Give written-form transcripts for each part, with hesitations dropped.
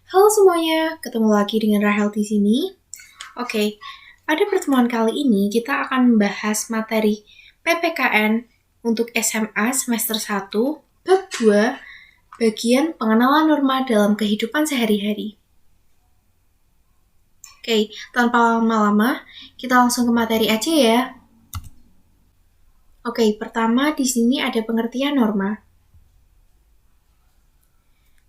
Halo semuanya, ketemu lagi dengan Rahel di sini. Oke, pada pertemuan kali ini kita akan membahas materi PPKN untuk SMA semester 1, bab 2, bagian pengenalan norma dalam kehidupan sehari-hari. Oke, tanpa lama-lama, kita langsung ke materi aja ya. Oke, pertama di sini ada pengertian norma.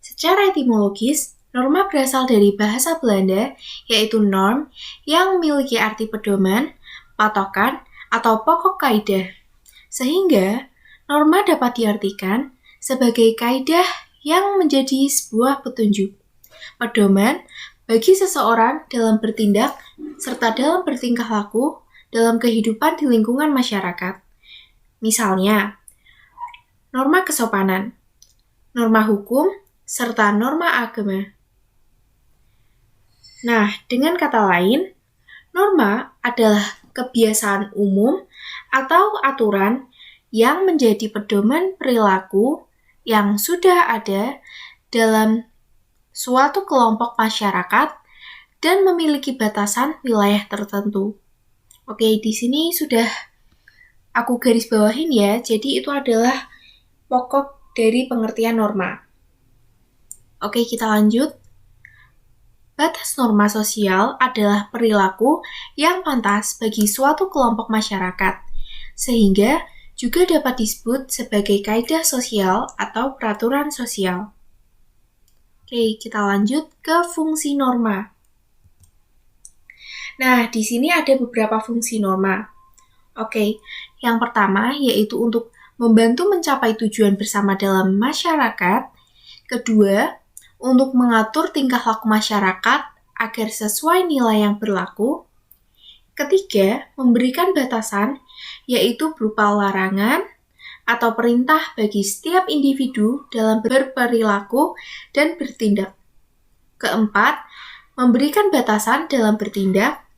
Secara etimologis, norma berasal dari bahasa Belanda, yaitu norm, yang memiliki arti pedoman, patokan, atau pokok kaidah. Sehingga, norma dapat diartikan sebagai kaidah yang menjadi sebuah petunjuk, pedoman bagi seseorang dalam bertindak serta dalam bertingkah laku dalam kehidupan di lingkungan masyarakat. Misalnya, norma kesopanan, norma hukum, serta norma agama. Nah, dengan kata lain, norma adalah kebiasaan umum atau aturan yang menjadi pedoman perilaku yang sudah ada dalam suatu kelompok masyarakat dan memiliki batasan wilayah tertentu. Oke, di sini sudah aku garis bawahin ya, jadi itu adalah pokok dari pengertian norma. Oke, kita lanjut. Batas norma sosial adalah perilaku yang pantas bagi suatu kelompok masyarakat, sehingga juga dapat disebut sebagai kaidah sosial atau peraturan sosial. Oke, kita lanjut ke fungsi norma. Nah, di sini ada beberapa fungsi norma. Oke, yang pertama yaitu untuk membantu mencapai tujuan bersama dalam masyarakat. Kedua, untuk mengatur tingkah laku masyarakat agar sesuai nilai yang berlaku. Ketiga, memberikan batasan, yaitu berupa larangan atau perintah bagi setiap individu dalam berperilaku dan bertindak. Keempat, memberikan batasan dalam bertindak.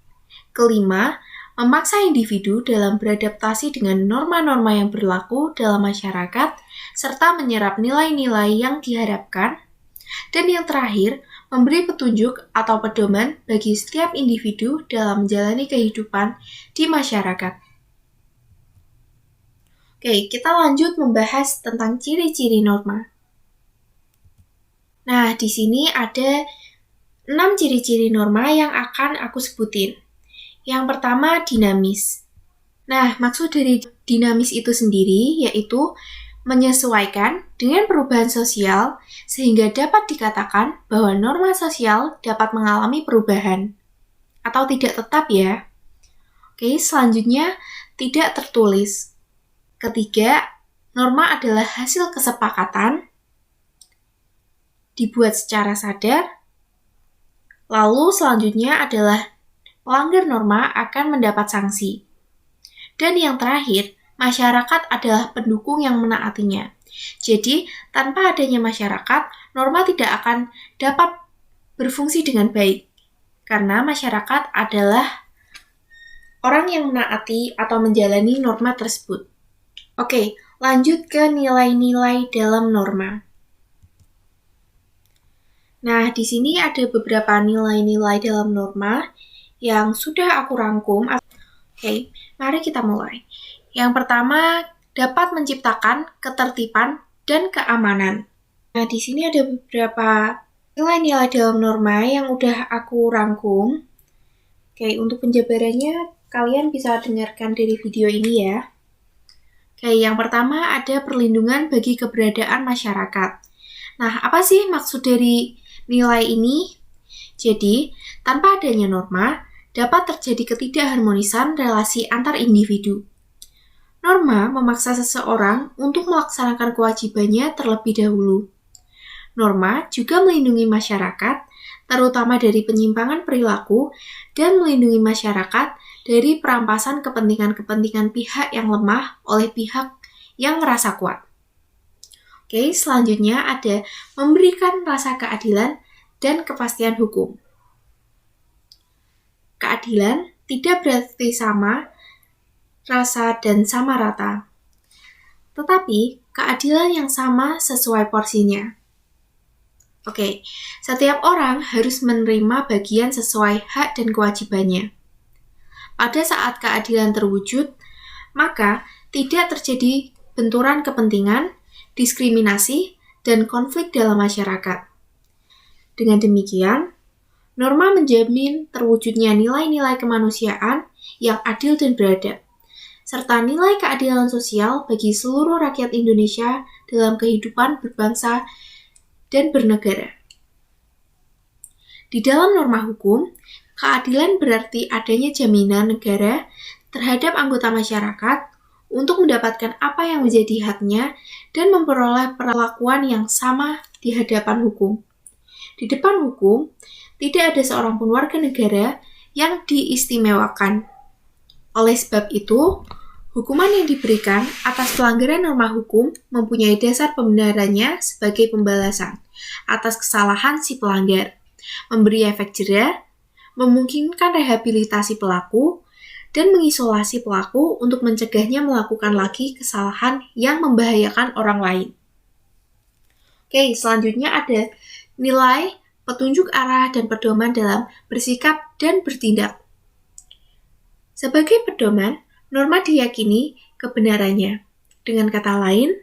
Kelima, memaksa individu dalam beradaptasi dengan norma-norma yang berlaku dalam masyarakat, serta menyerap nilai-nilai yang diharapkan. Dan yang terakhir, memberi petunjuk atau pedoman bagi setiap individu dalam menjalani kehidupan di masyarakat. Oke, kita lanjut membahas tentang ciri-ciri norma. Nah, di sini ada 6 ciri-ciri norma yang akan aku sebutin. Yang pertama, dinamis. Nah, maksud dari dinamis itu sendiri yaitu menyesuaikan dengan perubahan sosial sehingga dapat dikatakan bahwa norma sosial dapat mengalami perubahan atau tidak tetap ya. Oke, selanjutnya tidak tertulis. Ketiga, norma adalah hasil kesepakatan, dibuat secara sadar. Lalu selanjutnya adalah pelanggar norma akan mendapat sanksi. Dan yang terakhir, masyarakat adalah pendukung yang menaatinya. Jadi, tanpa adanya masyarakat, norma tidak akan dapat berfungsi dengan baik. Karena masyarakat adalah orang yang menaati atau menjalani norma tersebut. Oke, lanjut ke nilai-nilai dalam norma. Nah, di sini ada beberapa nilai-nilai dalam norma yang sudah aku rangkum. Oke, mari kita mulai. Yang pertama, dapat menciptakan ketertiban dan keamanan. Nah, di sini ada beberapa nilai-nilai dalam norma yang udah aku rangkum. Oke, untuk penjabarannya kalian bisa dengarkan dari video ini ya. Oke, yang pertama ada perlindungan bagi keberadaan masyarakat. Nah, apa sih maksud dari nilai ini? Jadi, tanpa adanya norma, dapat terjadi ketidakharmonisan relasi antar individu. Norma memaksa seseorang untuk melaksanakan kewajibannya terlebih dahulu. Norma juga melindungi masyarakat, terutama dari penyimpangan perilaku, dan melindungi masyarakat dari perampasan kepentingan-kepentingan pihak yang lemah oleh pihak yang merasa kuat. Oke, selanjutnya ada memberikan rasa keadilan dan kepastian hukum. Keadilan tidak berarti sama rasa dan sama rata, tetapi keadilan yang sama sesuai porsinya. Oke, setiap orang harus menerima bagian sesuai hak dan kewajibannya. Pada saat keadilan terwujud, maka tidak terjadi benturan kepentingan, diskriminasi, dan konflik dalam masyarakat. Dengan demikian, norma menjamin terwujudnya nilai-nilai kemanusiaan yang adil dan beradab, serta nilai keadilan sosial bagi seluruh rakyat Indonesia dalam kehidupan berbangsa dan bernegara. Di dalam norma hukum, keadilan berarti adanya jaminan negara terhadap anggota masyarakat untuk mendapatkan apa yang menjadi haknya dan memperoleh perlakuan yang sama di hadapan hukum. Di depan hukum, tidak ada seorang pun warga negara yang diistimewakan. Oleh sebab itu, hukuman yang diberikan atas pelanggaran norma hukum mempunyai dasar pembenarannya sebagai pembalasan atas kesalahan si pelanggar, memberi efek jera, memungkinkan rehabilitasi pelaku, dan mengisolasi pelaku untuk mencegahnya melakukan lagi kesalahan yang membahayakan orang lain. Oke, selanjutnya ada nilai, petunjuk arah, dan pedoman dalam bersikap dan bertindak. Sebagai pedoman, norma diyakini kebenarannya. Dengan kata lain,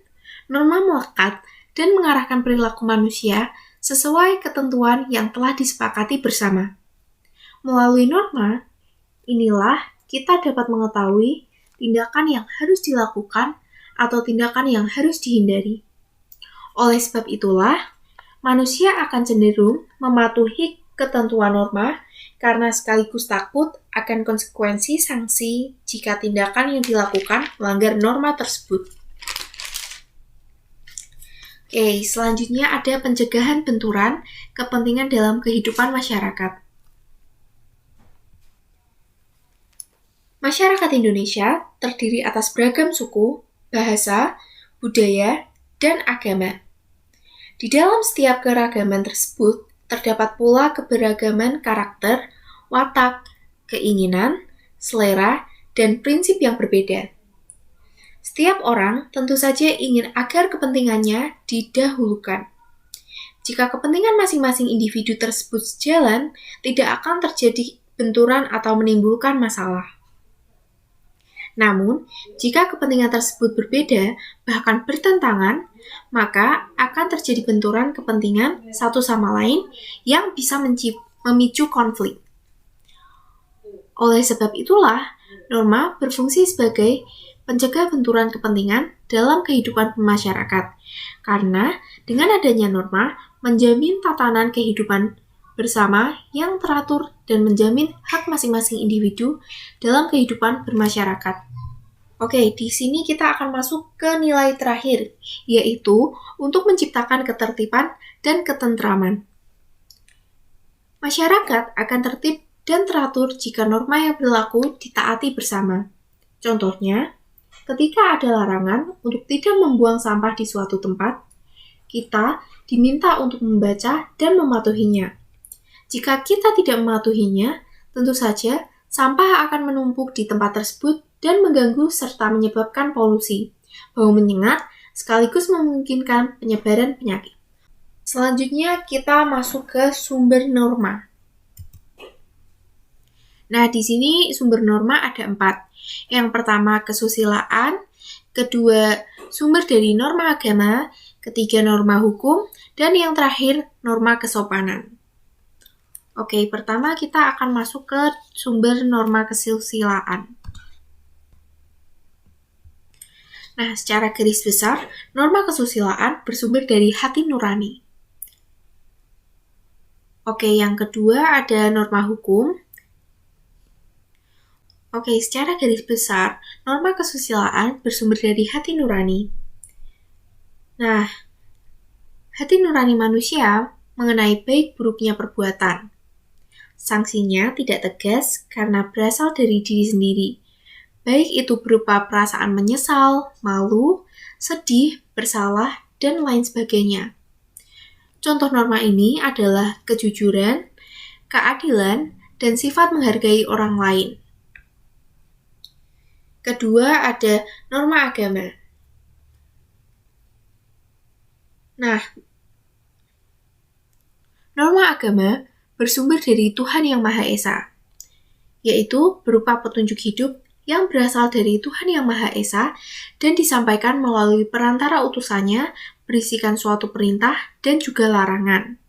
norma melekat dan mengarahkan perilaku manusia sesuai ketentuan yang telah disepakati bersama. Melalui norma, inilah kita dapat mengetahui tindakan yang harus dilakukan atau tindakan yang harus dihindari. Oleh sebab itulah, manusia akan cenderung mematuhi ketentuan norma karena sekaligus takut akan konsekuensi sanksi jika tindakan yang dilakukan melanggar norma tersebut. Oke, selanjutnya ada pencegahan benturan kepentingan dalam kehidupan masyarakat. Masyarakat Indonesia terdiri atas beragam suku, bahasa, budaya, dan agama. Di dalam setiap keragaman tersebut, terdapat pula keberagaman karakter, watak, keinginan, selera, dan prinsip yang berbeda. Setiap orang tentu saja ingin agar kepentingannya didahulukan. Jika kepentingan masing-masing individu tersebut sejalan, tidak akan terjadi benturan atau menimbulkan masalah. Namun, jika kepentingan tersebut berbeda, bahkan bertentangan, maka akan terjadi benturan kepentingan satu sama lain yang bisa memicu konflik. Oleh sebab itulah, norma berfungsi sebagai pencegah benturan kepentingan dalam kehidupan masyarakat, karena dengan adanya norma menjamin tatanan kehidupan bersama yang teratur dan menjamin hak masing-masing individu dalam kehidupan bermasyarakat. Oke, di sini kita akan masuk ke nilai terakhir, yaitu untuk menciptakan ketertiban dan ketentraman. Masyarakat akan tertib dan teratur jika norma yang berlaku ditaati bersama. Contohnya, ketika ada larangan untuk tidak membuang sampah di suatu tempat, kita diminta untuk membaca dan mematuhinya. Jika kita tidak mematuhinya, tentu saja sampah akan menumpuk di tempat tersebut dan mengganggu serta menyebabkan polusi, bau menyengat, sekaligus memungkinkan penyebaran penyakit. Selanjutnya kita masuk ke sumber norma. Nah, di sini sumber norma ada 4. Yang pertama kesusilaan, kedua sumber dari norma agama, ketiga norma hukum, dan yang terakhir norma kesopanan. Oke, pertama kita akan masuk ke sumber norma kesusilaan. Nah, secara garis besar, norma kesusilaan bersumber dari hati nurani. Oke, yang kedua ada norma hukum. Oke, secara garis besar, norma kesusilaan bersumber dari hati nurani. Nah, hati nurani manusia mengenai baik buruknya perbuatan. Sanksinya tidak tegas karena berasal dari diri sendiri. Baik itu berupa perasaan menyesal, malu, sedih, bersalah, dan lain sebagainya. Contoh norma ini adalah kejujuran, keadilan, dan sifat menghargai orang lain. Kedua ada norma agama. Nah, Norma agama bersumber dari Tuhan Yang Maha Esa, yaitu berupa petunjuk hidup yang berasal dari Tuhan Yang Maha Esa dan disampaikan melalui perantara utusannya, berisikan suatu perintah dan juga larangan.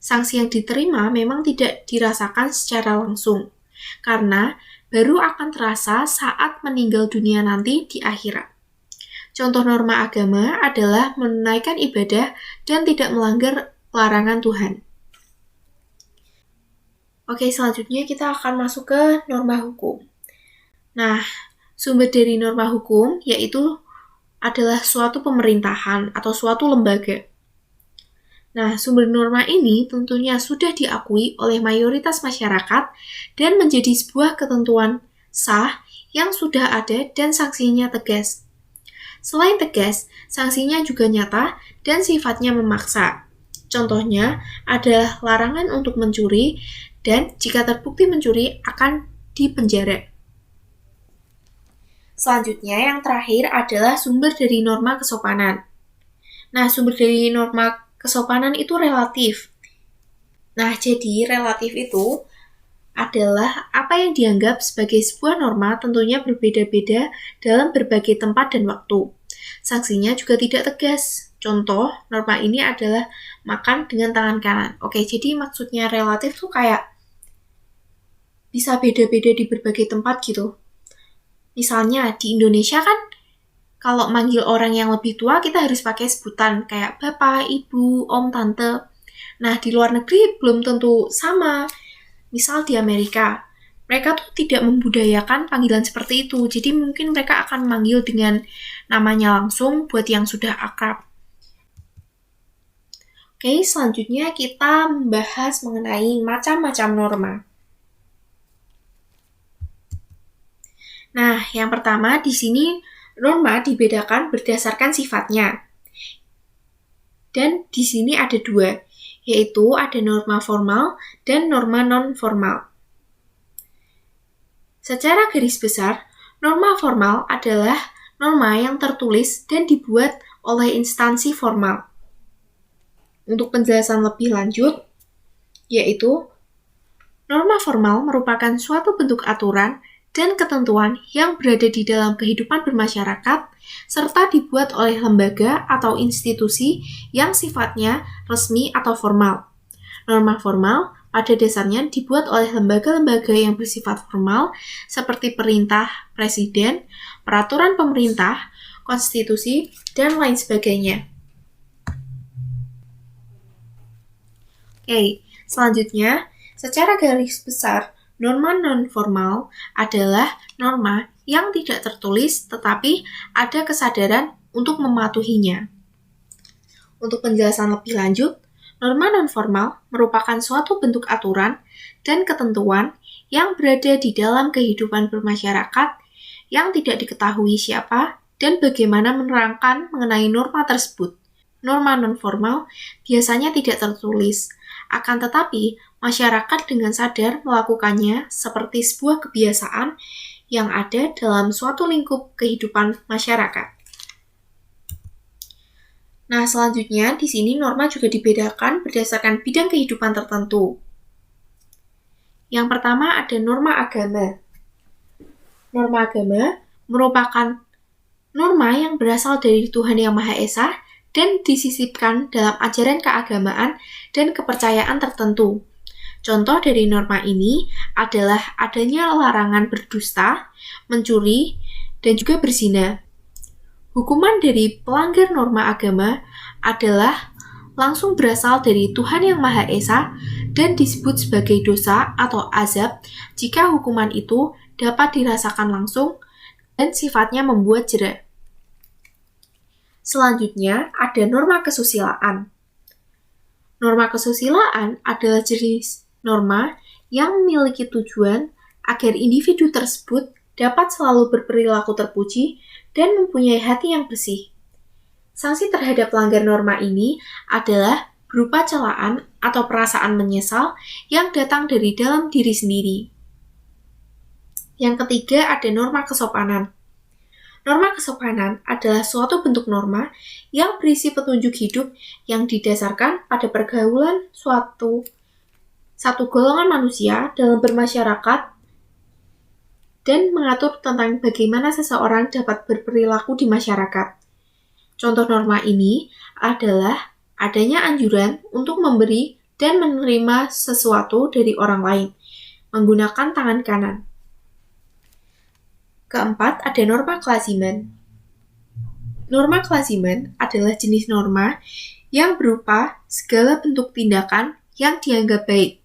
Sanksi yang diterima memang tidak dirasakan secara langsung, karena baru akan terasa saat meninggal dunia nanti di akhirat. Contoh norma agama adalah menunaikan ibadah dan tidak melanggar larangan Tuhan. Oke, selanjutnya kita akan masuk ke norma hukum. Nah, sumber dari norma hukum yaitu adalah suatu pemerintahan atau suatu lembaga. Nah, sumber norma ini tentunya sudah diakui oleh mayoritas masyarakat dan menjadi sebuah ketentuan sah yang sudah ada dan sanksinya tegas. Selain tegas, sanksinya juga nyata dan sifatnya memaksa. Contohnya adalah larangan untuk mencuri dan jika terbukti mencuri akan dipenjara. Selanjutnya yang terakhir adalah sumber dari norma kesopanan. Nah, sumber dari norma kesopanan itu relatif. Nah, jadi relatif itu adalah apa yang dianggap sebagai sebuah norma tentunya berbeda-beda dalam berbagai tempat dan waktu. Sanksinya juga tidak tegas. Contoh, norma ini adalah makan dengan tangan kanan. Oke, jadi maksudnya relatif tuh kayak bisa beda-beda di berbagai tempat gitu. Misalnya di Indonesia kan kalau manggil orang yang lebih tua kita harus pakai sebutan kayak bapak, ibu, om, tante. Nah, di luar negeri belum tentu sama. Misal di Amerika, mereka tuh tidak membudayakan panggilan seperti itu. Jadi mungkin mereka akan manggil dengan namanya langsung buat yang sudah akrab. Oke, selanjutnya kita membahas mengenai macam-macam norma. Nah, yang pertama di sini norma dibedakan berdasarkan sifatnya. Dan di sini ada dua, yaitu ada norma formal dan norma non-formal. Secara garis besar, norma formal adalah norma yang tertulis dan dibuat oleh instansi formal. Untuk penjelasan lebih lanjut, yaitu norma formal merupakan suatu bentuk aturan dan ketentuan yang berada di dalam kehidupan bermasyarakat, serta dibuat oleh lembaga atau institusi yang sifatnya resmi atau formal. Norma formal pada dasarnya dibuat oleh lembaga-lembaga yang bersifat formal, seperti perintah presiden, peraturan pemerintah, konstitusi, dan lain sebagainya. Oke, selanjutnya, secara garis besar, norma non-formal adalah norma yang tidak tertulis tetapi ada kesadaran untuk mematuhinya. Untuk penjelasan lebih lanjut, norma non-formal merupakan suatu bentuk aturan dan ketentuan yang berada di dalam kehidupan bermasyarakat yang tidak diketahui siapa dan bagaimana menerangkan mengenai norma tersebut. Norma non-formal biasanya tidak tertulis, akan tetapi masyarakat dengan sadar melakukannya seperti sebuah kebiasaan yang ada dalam suatu lingkup kehidupan masyarakat. Nah, selanjutnya di sini norma juga dibedakan berdasarkan bidang kehidupan tertentu. Yang pertama ada norma agama. Norma agama merupakan norma yang berasal dari Tuhan Yang Maha Esa dan disisipkan dalam ajaran keagamaan dan kepercayaan tertentu. Contoh dari norma ini adalah adanya larangan berdusta, mencuri, dan juga berzina. Hukuman dari pelanggar norma agama adalah langsung berasal dari Tuhan Yang Maha Esa dan disebut sebagai dosa atau azab jika hukuman itu dapat dirasakan langsung dan sifatnya membuat jera. Selanjutnya, ada norma kesusilaan. Norma kesusilaan adalah jenis norma yang memiliki tujuan agar individu tersebut dapat selalu berperilaku terpuji dan mempunyai hati yang bersih. Sanksi terhadap pelanggar norma ini adalah berupa celaan atau perasaan menyesal yang datang dari dalam diri sendiri. Yang ketiga ada norma kesopanan. Norma kesopanan adalah suatu bentuk norma yang berisi petunjuk hidup yang didasarkan pada pergaulan satu golongan manusia dalam bermasyarakat dan mengatur tentang bagaimana seseorang dapat berperilaku di masyarakat. Contoh norma ini adalah adanya anjuran untuk memberi dan menerima sesuatu dari orang lain menggunakan tangan kanan. Keempat, ada norma kelaziman. Norma kelaziman adalah jenis norma yang berupa segala bentuk tindakan yang dianggap baik,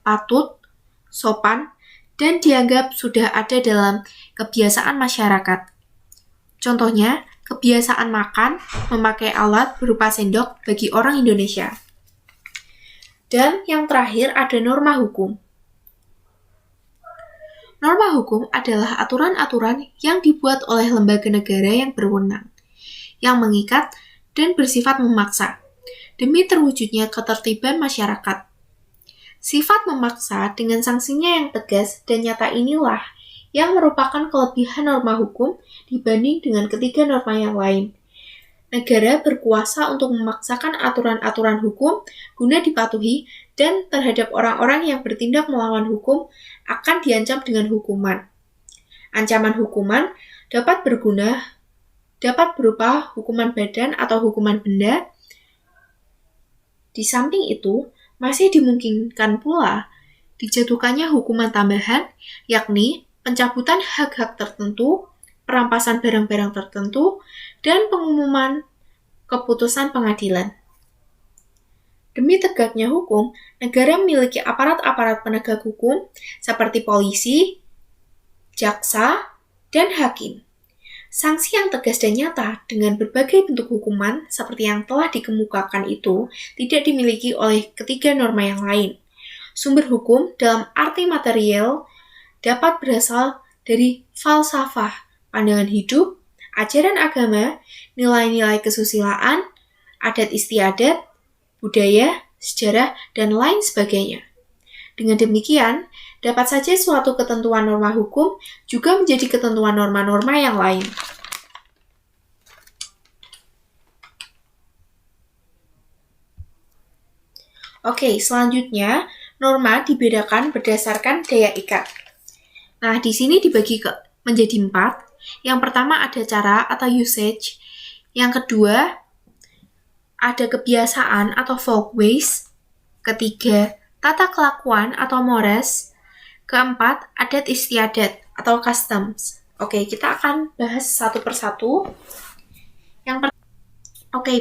patut, sopan, dan dianggap sudah ada dalam kebiasaan masyarakat. Contohnya, kebiasaan makan memakai alat berupa sendok bagi orang Indonesia. Dan yang terakhir ada norma hukum. Norma hukum adalah aturan-aturan yang dibuat oleh lembaga negara yang berwenang, yang mengikat dan bersifat memaksa, demi terwujudnya ketertiban masyarakat. Sifat memaksa dengan sanksinya yang tegas dan nyata inilah yang merupakan kelebihan norma hukum dibanding dengan ketiga norma yang lain. Negara berkuasa untuk memaksakan aturan-aturan hukum guna dipatuhi dan terhadap orang-orang yang bertindak melawan hukum akan diancam dengan hukuman. Ancaman hukuman dapat berupa hukuman badan atau hukuman benda. Di samping itu, masih dimungkinkan pula dijatuhkannya hukuman tambahan, yakni pencabutan hak-hak tertentu, perampasan barang-barang tertentu, dan pengumuman keputusan pengadilan. Demi tegaknya hukum, negara memiliki aparat-aparat penegak hukum seperti polisi, jaksa, dan hakim. Sanksi yang tegas dan nyata dengan berbagai bentuk hukuman seperti yang telah dikemukakan itu tidak dimiliki oleh ketiga norma yang lain. Sumber hukum dalam arti material dapat berasal dari falsafah, pandangan hidup, ajaran agama, nilai-nilai kesusilaan, adat istiadat, budaya, sejarah, dan lain sebagainya. Dengan demikian, dapat saja suatu ketentuan norma hukum juga menjadi ketentuan norma-norma yang lain. Oke, selanjutnya, norma dibedakan berdasarkan daya ikat. Nah, di sini dibagi menjadi 4. Yang pertama ada cara atau usage. Yang kedua, ada kebiasaan atau folkways. Ketiga, tata kelakuan atau mores. Keempat, adat istiadat atau customs. Oke, kita akan bahas satu persatu.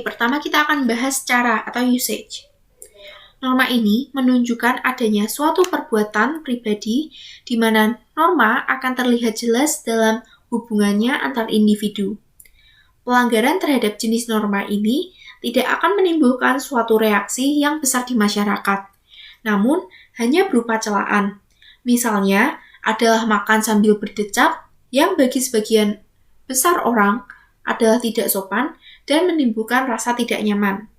Pertama kita akan bahas cara atau usage. Norma ini menunjukkan adanya suatu perbuatan pribadi di mana norma akan terlihat jelas dalam hubungannya antar individu. Pelanggaran terhadap jenis norma ini tidak akan menimbulkan suatu reaksi yang besar di masyarakat, namun hanya berupa celaan. Misalnya, adalah makan sambil berdecap yang bagi sebagian besar orang adalah tidak sopan dan menimbulkan rasa tidak nyaman.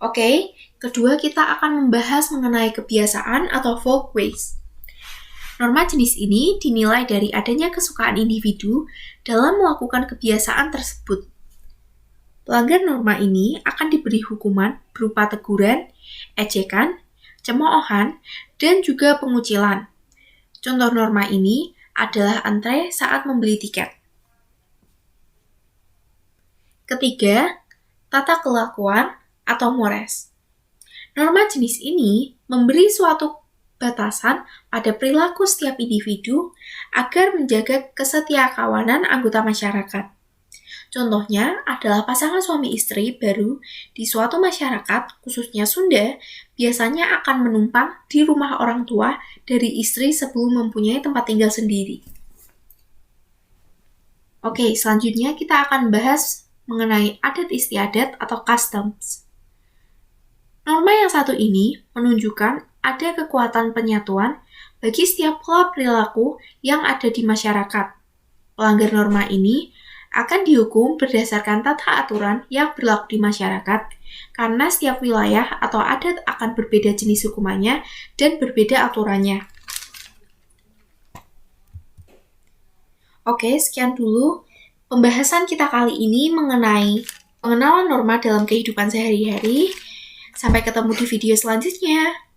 Oke, kedua kita akan membahas mengenai kebiasaan atau folkways. Norma jenis ini dinilai dari adanya kesukaan individu dalam melakukan kebiasaan tersebut. Pelanggar norma ini akan diberi hukuman berupa teguran, ejekan, cemoohan, dan juga pengucilan. Contoh norma ini adalah antre saat membeli tiket. Ketiga, tata kelakuan atau mores. Norma jenis ini memberi suatu batasan pada perilaku setiap individu agar menjaga kesetiakawanan anggota masyarakat. Contohnya adalah pasangan suami istri baru di suatu masyarakat, khususnya Sunda, biasanya akan menumpang di rumah orang tua dari istri sebelum mempunyai tempat tinggal sendiri. Oke, selanjutnya kita akan bahas mengenai adat istiadat atau customs. Norma yang satu ini menunjukkan ada kekuatan penyatuan bagi setiap pola perilaku yang ada di masyarakat. Pelanggar norma ini akan dihukum berdasarkan tata aturan yang berlaku di masyarakat, karena setiap wilayah atau adat akan berbeda jenis hukumannya dan berbeda aturannya. Oke, sekian dulu pembahasan kita kali ini mengenai pengenalan norma dalam kehidupan sehari-hari. Sampai ketemu di video selanjutnya.